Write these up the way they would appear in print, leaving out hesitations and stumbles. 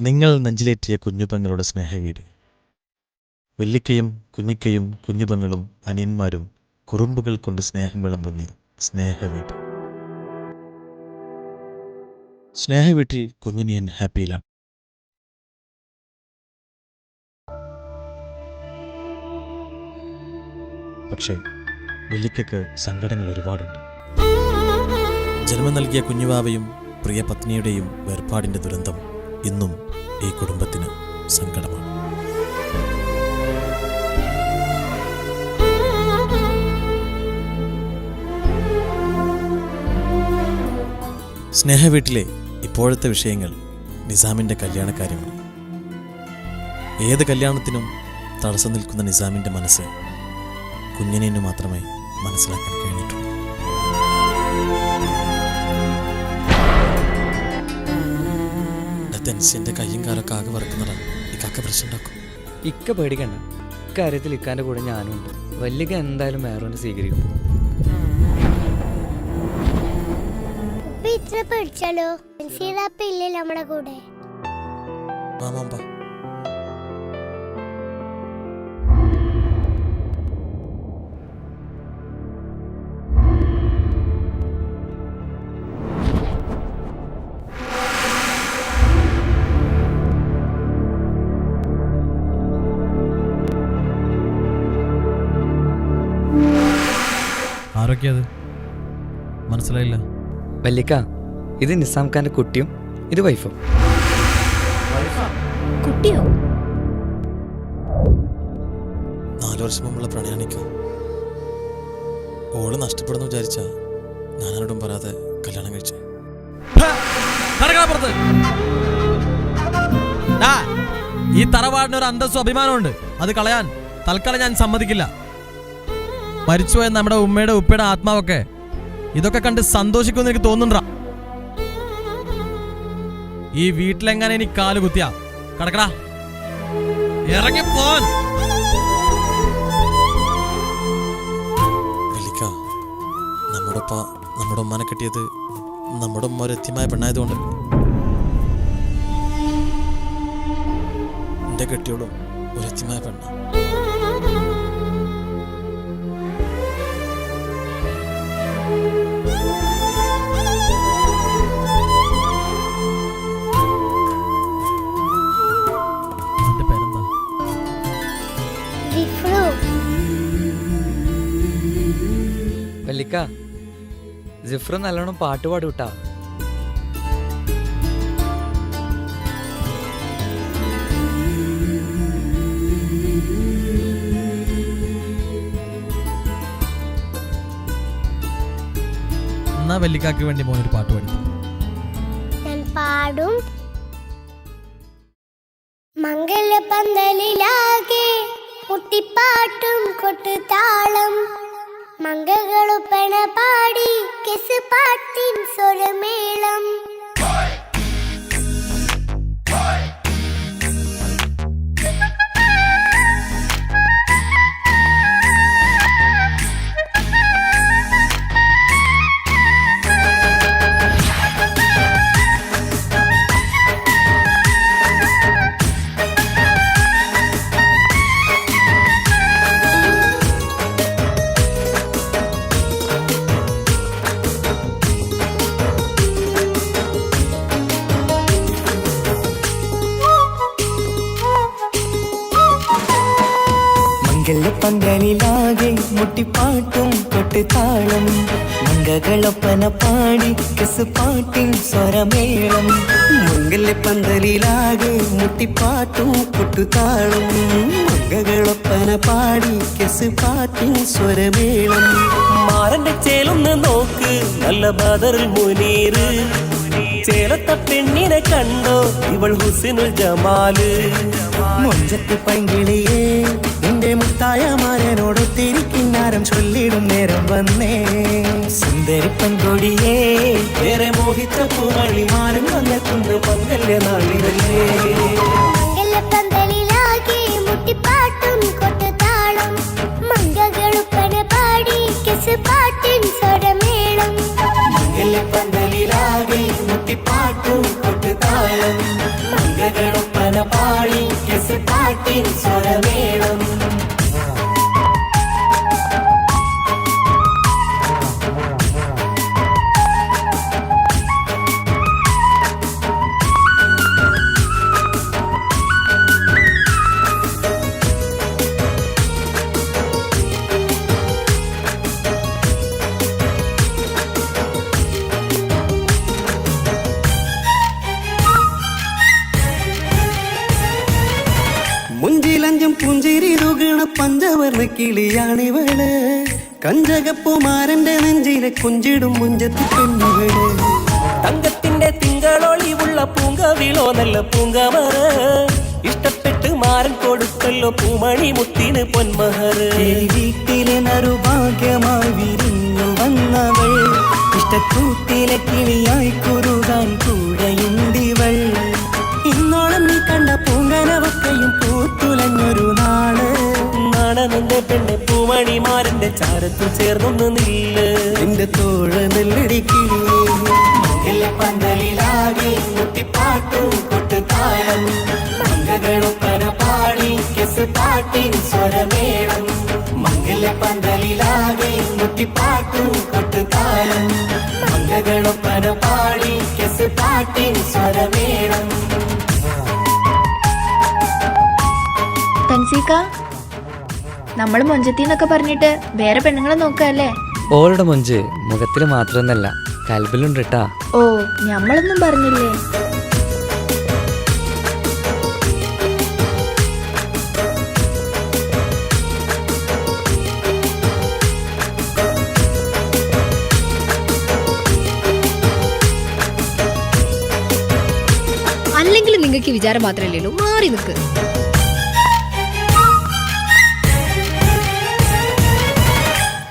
നിങ്ങൾ നെഞ്ചിലേറ്റിയ കുഞ്ഞുപെങ്ങളുടെ സ്നേഹവീട്. വെല്ലിക്കയും കുഞ്ഞിക്കയും കുഞ്ഞുപെങ്ങളും അനിയന്മാരും കുറുമ്പുകൾ കൊണ്ട് സ്നേഹം വിളമ്പുന്ന സ്നേഹവീട്. സ്നേഹവീട്ടിൽ കുഞ്ഞിനിയൻ ഹാപ്പിയിലാണ്. പക്ഷേ വെല്ലിക്കയ്ക്ക് സങ്കടങ്ങൾ ഒരുപാടുണ്ട്. ജന്മം നൽകിയ കുഞ്ഞുവാവയും പ്രിയ പത്നിയുടെയും വേർപാടിൻ്റെ ദുരന്തം ഇന്നും ഈ കുടുംബത്തിന് സങ്കടമാണ്. സ്നേഹവീട്ടിലെ ഇപ്പോഴത്തെ വിഷയങ്ങൾ നിസാമിൻ്റെ കല്യാണക്കാര്യമാണ്. ഏത് കല്യാണത്തിനും തടസ്സം നിൽക്കുന്ന നിസാമിൻ്റെ മനസ്സ് കുഞ്ഞിനു മാത്രമേ മനസ്സിലാക്കാൻ കഴിഞ്ഞിട്ടുള്ളൂ. തെൻസിന്റെ കയ്യും കാലൊക്കെ ആകെ വറക്കുന്നതാണ്. ഇക്കാക്ക പ്രശ്നം ഉണ്ടാക്കും. ഇക്ക പേടിക്കണ്ട, ഇക്കാര്യത്തിൽ ഇക്കാന്റെ കൂടെ ഞാനും ഉണ്ട്. വല്ലിക്ക എന്തായാലും വേറൊന്ന് സ്വീകരിക്കും. പേടിച്ചാലോ? നമ്മുടെ കൂടെ ആരൊക്കെയത് മനസ്സിലായില്ല. വല്ലിക്ക, ഇത് നിസാം ഖാന്റെ കുട്ടിയും ഇത് വൈഫും. കുട്ടിയോ? 4 വർഷം മുമ്പുള്ള പ്രണയാണിക്കോ. ഓള് നഷ്ടപ്പെടുന്നു വിചാരിച്ച ഞാനോടും പറയാതെ കല്യാണം കഴിച്ചു. ഈ തറവാടിനൊരു അന്തസ്സും അഭിമാനമുണ്ട്. അത് കളയാൻ തൽക്കാലം ഞാൻ സമ്മതിക്കില്ല. മരിച്ചുപോയ നമ്മുടെ ഉമ്മയുടെ ഉപ്പയുടെ ആത്മാവൊക്കെ ഇതൊക്കെ കണ്ട് സന്തോഷിക്കുമെന്ന് എനിക്ക് തോന്നുന്നുണ്ടാ. ഈ വീട്ടിലെങ്ങനെ എനിക്ക് കാല് കുത്തിയാ കടക്കടാ, ഇറങ്ങിപ്പോൻ. നമ്മുടെ ഉമ്മാനെ കെട്ടിയത് നമ്മുടെ ഉമ്മ ഒരു എത്തിയമായ പെണ്ണായതുകൊണ്ട് എന്റെ കെട്ടിയോളും ഒരു എത്തിയമായ പെണ്ണ. വല്ലിക്ക, ജിഫ്ര നല്ലോണം പാട്ട് പാടൂട്ടാ. എന്നാ വല്ലിക്കാക്ക് വേണ്ടി മോനൊരു പാട്ട് പാടി. ഞാൻ പാടും. മംഗലപന്തലിലാകെ മുട്ടിപ്പാട്ടും കൊട്ടുതാളം, മംഗളൊപ്പന പാടി കെസ് പാട്ടിൻ സ്വരമേളം. പന്തലിലാകെ മുട്ടിപ്പാട്ടും കൊട്ടുതാളം, മംഗളൊപ്പന പാടി കെസ് പാട്ടിൻ സ്വരമേളം. മംഗലപ്പന്തലിലാകെ മുട്ടിപ്പാട്ടും കൊട്ടുതാളം, മംഗളൊപ്പന പാടി കെസ് പാട്ടിൻ സ്വരമേളം. മാറന്റെ ചേലൊന്ന് നോക്ക്, നല്ല ബദറുൽ മുനീറ്. ചേലത്തെ പെണ്ണിനെ കണ്ടോ, ഇവൾ ഹുസ്നുൽ ജമാല്. മൊഞ്ചത്ത് പൈങ്കിളിയേ, നിന്റെ മുത്തായ മാരനോടൊത്തിരിക്കിന്നാരം ചൊല്ലിടും നേരം വന്നേ. സുന്ദരി പെൺകൊടിയേ, വേറെ മോഹിച്ച പൂവളിമാരും വന്നെത്തുന്ന പങ്കല്യ നാളിതല്ലേ. മംഗലപന്തലിലാകെ മുട്ടിപ്പാട്ടും കൊട്ടുതാളം, മംഗളൊപ്പന പാടി കെസ് പാട്ടിൻ സ്വരമേളം. മംഗലപന്തലിലാകെ മുട്ടിപ്പാട്ടും കൊട്ടുതാളം, മംഗള പാട്ടിൻ സ്വരമേളം. മുഞ്ചിലഞ്ചും പുഞ്ചിരി തുകണ പഞ്ചവർണ്ണ കിളിയാണിവള്. കഞ്ചകപ്പുമാരന്റെ നെഞ്ചിലെ കുഞ്ചിടും മുഞ്ചത്തി പെണ്ണുകള്. തങ്കത്തിന്റെ തിങ്കളൊളിവുള്ള പൂങ്കവിളോ നല്ല പൂങ്കമറ്. ഇഷ്ടപ്പെട്ട് മാരൻ കൊടുക്കല്ലോ പൂമണി മുത്തിന് പൊന്മഹറ്. വീട്ടിലെ നറുഭാഗ്യമായി വിരിഞ്ഞു വന്നവൾ. ഇഷ്ടക്കൂട്ടിലെ കിളിയായി കുറുകാൻ കൂടെയുണ്ടിവൾ. ഇന്നോളം നീ കണ്ട പൂങ്കനവക്കയും പൂത്തുലഞ്ഞൊരു നാള്. നാടനന്റെ പെണ്ണെ പൂമണിമാരന്റെ ചാരത്തു ചേർന്നൊന്ന് നില്ല്. എന്റെ തോഴ നെല്ലടിക്കിളിയെ പന്തലിലാകെ മുട്ടിപ്പാട്ടും കൊട്ടുതാളം. മംഗളൊപ്പന പാടി കെസ് പാട്ടിൻ സ്വരമേളം. മംഗല പന്തലിലാകെ മുട്ടിപ്പാട്ടും കൊട്ടുതാളം. മംഗളൊപ്പന പാടി കെസ് പാട്ടിൻ സ്വരമേളം. തൻസീക്ക, നമ്മള് മൊഞ്ചത്തിന്നൊക്കെ പറഞ്ഞിട്ട് വേറെ പെണ്ണുങ്ങളെ നോക്കല്ലേ? ഓളുടെ മൊഞ്ച് മുഖത്തിൽ മാത്രമൊന്നല്ല, കൽബിലുണ്ട് കേട്ടാ. ഓ, ഞമ്മളൊന്നും പറഞ്ഞില്ലേ? അല്ലെങ്കിൽ നിങ്ങൾക്ക് വിചാരം മാത്രമല്ലേ ഉള്ളൂ, മാറി നിൽക്ക്.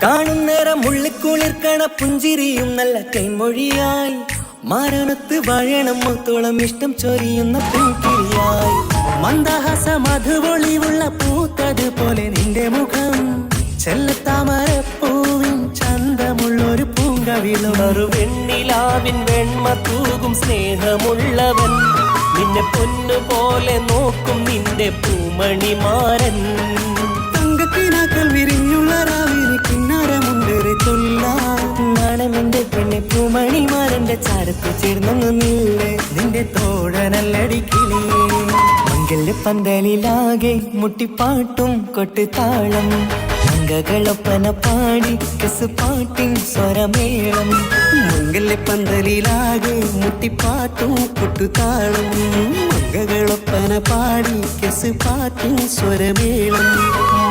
കാണുന്നേരം ഉള്ളിക്കുളിർക്കണ പുഞ്ചിരിയും നല്ല കൈമൊഴിയായി. മാരണത്ത് വാഴണം മുത്തോളം ഇഷ്ടം ചൊരിയുന്ന പൂക്കിളിയായി. മന്ദഹാസ മധുപൊളിവുള്ള പൂത്തത് പോലെ നിന്റെ മുഖം. ചെല്ലത്താമരപ്പൂവിൻ ചന്തമുള്ളൊരു പൂങ്കവിളും. വെണ്ണിലാവിൻ വെണ്മ തൂകും സ്നേഹമുള്ളവൻ. നിന്നെ പൊന്നുപോലെ നോക്കും നിന്റെ പൂമണിമാരൻ. തങ്കക്കിനാക്കൾ വിരിഞ്ഞുള്ള രാവിലെ കിന്നാരമുണ്ടേറെ നാണമെന്റെ പെണ്ണെ പൂമണിമാരന്റെ ചാരത്ത് ചേർന്നൊന്നു നില്ലേ. നിന്റെ തോഴനല്ലടിക്കിളിയേ. മംഗല്യ പന്തലിലാകെ മുട്ടിപ്പാട്ടും കൊട്ടുതാളം. മംഗളൊപ്പന പാടി കെസ് പാട്ടിൻ സ്വരമേളം. മംഗല്യ പന്തലിലാകെ മുട്ടിപ്പാട്ടും കൊട്ടുതാളം. മംഗളൊപ്പന പാടി കെസ് പാട്ടിൻ സ്വരമേളം.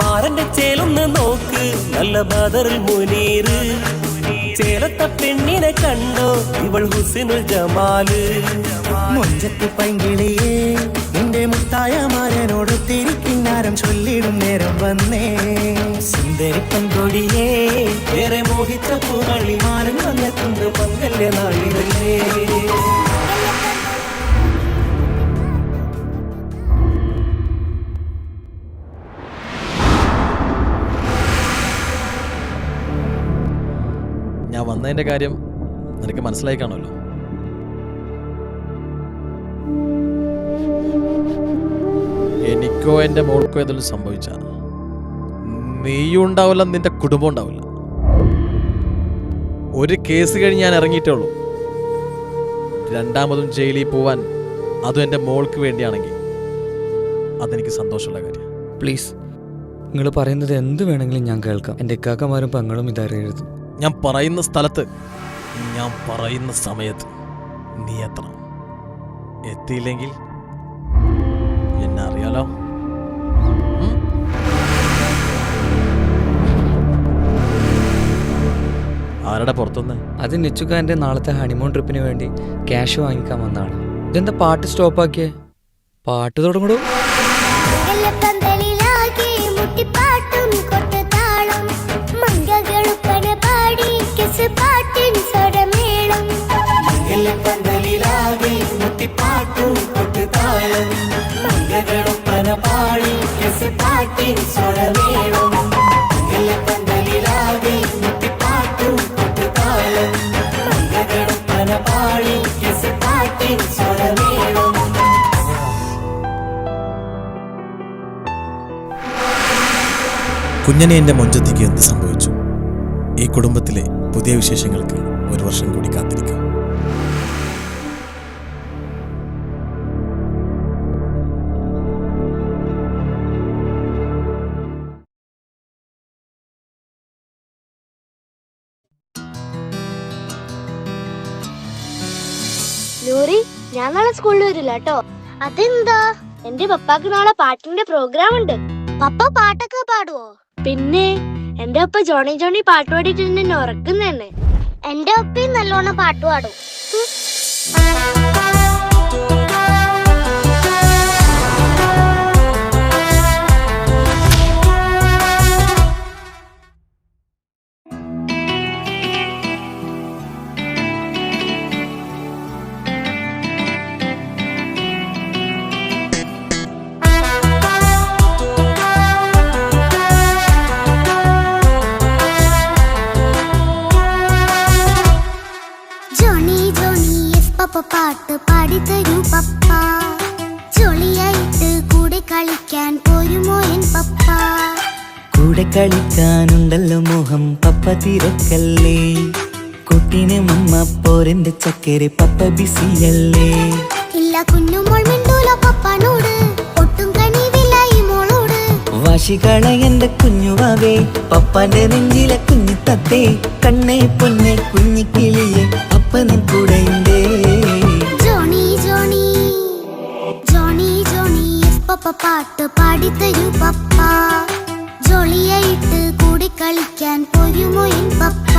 മാറന്റെ ചേലൊന്ന് നോക്ക് നല്ല ബദറുൽ മുനീറ്. ചേലത്ത പെണ്ണിനെ കണ്ടോ ഇവൾ ഹുസ്നുൽ ജമാല്. മൊഞ്ചത്തി പൈങ്കിളിയേ നിന്റെ മുത്തായ മാരനോട് തിരിക്കിന്നാരം ചൊല്ലിടും നേരം വന്നേ. സുന്ദരി പങ്കൊടിയേ ഏറെ മോഹിച്ച പൂമണി മാരൻ വന്നെത്തുന്നു മംഗല്യ നാളിലേ. ഞാൻ വന്നതിൻ്റെ കാര്യം നിനക്ക് മനസ്സിലായി കാണുമല്ലോ. എനിക്കോ എൻ്റെ മോൾക്കോ ഏതെങ്കിലും സംഭവിച്ച നീയും ഉണ്ടാവില്ല, നിന്റെ കുടുംബം ഉണ്ടാവില്ല. ഒരു കേസ് കഴിഞ്ഞ് ഞാൻ ഇറങ്ങിയിട്ടേ ഉള്ളൂ. രണ്ടാമതും ജയിലിൽ പോവാൻ, അതും എൻ്റെ മോൾക്ക് വേണ്ടിയാണെങ്കിൽ അതെനിക്ക് സന്തോഷമുള്ള കാര്യം. പ്ലീസ്, നിങ്ങൾ പറയുന്നത് എന്ത് വേണമെങ്കിലും ഞാൻ കേൾക്കാം. എൻ്റെ ഇക്കാക്കമാരും പെങ്ങളും ഇതറിയരുത്. ഞാൻ പറയുന്ന സ്ഥലത്ത്, ഞാൻ പറയുന്ന സമയത്ത് നീ എത്തണം. എത്തിയില്ലെങ്കിൽ എന്നെ അറിയാലോ. ആരുടെ പുറത്തുനിന്ന്? അത് നിച്ചുക്കാൻ്റെ നാളത്തെ ഹണിമൂൺ ട്രിപ്പിന് വേണ്ടി ക്യാഷ് വാങ്ങിക്കാൻ വന്നതാണ്. ഇതെന്താ പാട്ട് സ്റ്റോപ്പാക്കിയേ? പാട്ട് തുടങ്ങൂ. പന്തലിലാകെ മുട്ടിപ്പാട്ടും കൊട്ടുതാളം. മംഗളൊപ്പന പാടി കെസ് പാട്ടിൻ സ്വരമേളം. പന്തലിലാകെ മുട്ടിപ്പാട്ടും കൊട്ടുതാളം. മംഗളൊപ്പന പാടി കെസ് പാട്ടിൻ സ്വരമേളം. പന്തലിലാകെ മുട്ടിപ്പാട്ടും കൊട്ടുതാളം. മംഗളൊപ്പന പാടി കെസ് പാട്ടിൻ സ്വരമേളം. കുഞ്ഞനിയൻ്റെ മൊഞ്ചത്തിക്ക് എന്ത് സംഭവിച്ചു? ഈ കുടുംബത്തിലെ പുതിയ വിശേഷങ്ങൾക്ക് 1 വർഷം കൂടി കാത്തിരിക്കാം. നൂറി, ഞാൻ നാളെ സ്കൂളിൽ വരില്ല കേട്ടോ. അതെന്താ? എന്റെ പപ്പാക്ക് നാളെ പാട്ടിന്റെ പ്രോഗ്രാം ഉണ്ട്. പപ്പ പാട്ടൊക്കെ പാടുവോ? പിന്നെ എന്റെ അപ്പ ജോണി ജോണി പാട്ട് പാടിയിട്ട് എന്നെ ഉറക്കുന്നതന്നെ. എന്റെ അപ്പയും നല്ലോണം പാട്ട് പാടും. പപ്പ പാട്ട് പാടിത്തരൂ പപ്പ, ജോളിയായിട്ട് കൂടെ കളിക്കാൻ പോരുമോ എൻ പപ്പ? കൂടെ കളിക്കാനുണ്ടല്ലോ മോഹം പപ്പ തിരക്കല്ലേ, കുട്ടീനെ മമ്മ പോരെന്റെ ചക്കരെ പപ്പ ബിസിയല്ലേ. ഇല്ല കുഞ്ഞുമോൾ മിണ്ടൂല പപ്പനോട്, ഒട്ടും കനിവില്ല ഈ മോളോട്. വാശികള എന്റെ കുഞ്ഞുവാവേ, പപ്പാന്റെ നെഞ്ചിലെ കുഞ്ഞു തത്തേ, കണ്ണേ പൊന്നെ കുഞ്ഞിക്കിളിയെ അപ്പനും കൂടെയുണ്ടേ. ജോണി ജോണി ജോണി ജോണി പപ്പ പാട്ട് പാടിത്തരൂ പപ്പ, ജോളിയായിട്ട് കൂടെ കളിക്കാൻ പോരുമോ എൻ പപ്പ?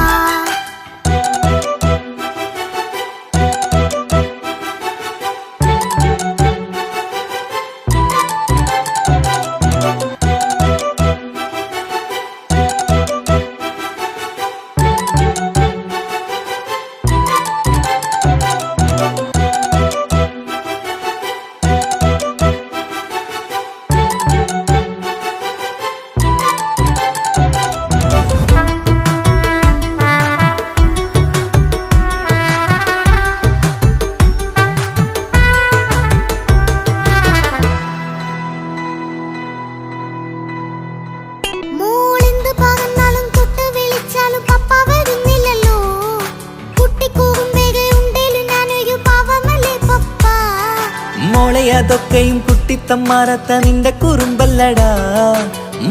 അതൊക്കെയും കുട്ടിത്തമ്മാറത്ത നിന്റെ കുറുമ്പല്ലടാ,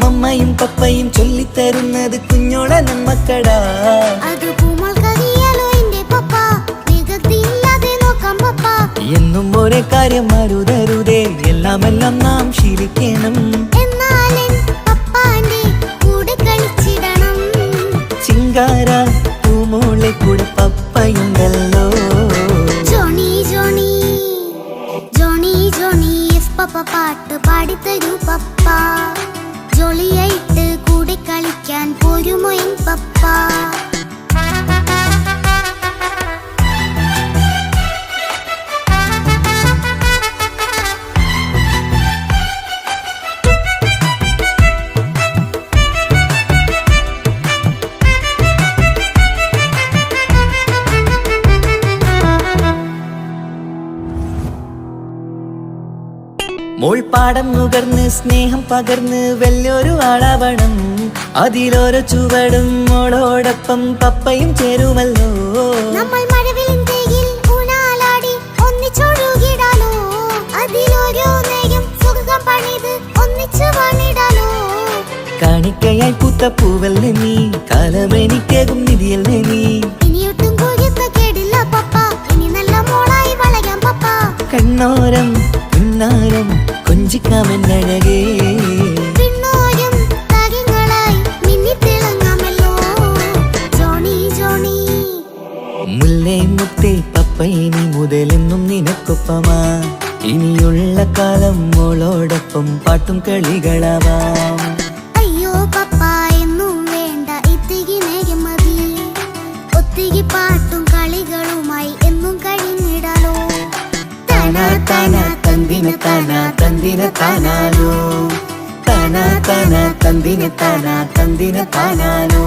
മമ്മയും പപ്പയും ചൊല്ലിത്തരുന്നത് കുഞ്ഞോളെ നമ്മക്കടാ. എന്നും ഒരേ കാര്യം അരുതരുതേ, എല്ലാം എല്ലാം നാം ശീലിക്കണം. ചിങ്കാര പൂമോളെ കൂടെ പപ്പയുണ്ടല്ലോ. പപ്പ പാട്ട് പാടിത്തരൂ പപ്പ, ജോളിയായിട്ട് കൂടെ കളിക്കാൻ പോരുമോ എൻ പപ്പ? മോൾപ്പാടം നുകർന്ന് സ്നേഹം പകർന്ന് വലിയൊരു ആളാവണം, അതിലോരോ ചുവടും മോളോടൊപ്പം പപ്പയും ചേരുമല്ലോ. നമ്മൾ മഴവിലും തേയിൽ ഊനാലാടി ഒന്നിച്ചൊഴുകിടാലോ, അതിലോരോ നേരം സുഖം പണിത് ഒന്നിച്ചു വാണിടാലോ. കാണിക്കയായി പൂത്ത പൂവല്ലേ നീ, കാലമെനിക്കേകും നിധിയല്ലേ നീ. ഇനിയൊട്ടും കൂടിയത്ത കേടില്ല പപ്പ, ഇനി നല്ല മോളായി വളയാം പപ്പ. കണ്ണോരം പുന്നാരം കൊഞ്ചിക്കാമെന്നഴകേ, പിന്നോരം താരങ്ങളായി മിന്നിത്തിളങ്ങാമല്ലോ. ജോണി ജോണി മുല്ലേ മുത്തേ പപ്പ ഇനി മുതലെന്നും നിനക്കൊപ്പമാ, ഇനിയുള്ള കാലം മോളോടൊപ്പം പാട്ടും കളികളാവാം. അയ്യോ പപ്പ എന്നും വേണ്ട ഇത്തിരി നേരം മതി, ഒത്തിരി പാട്ടും കളികളുമായി എന്നും കഴിഞ്ഞിടാലോ. താനാ താനാ തന്തിന താനാ തന്തിന താനാനോ, താനാ താനാ തന്തിന താനാ തന്തിന താനാനോ.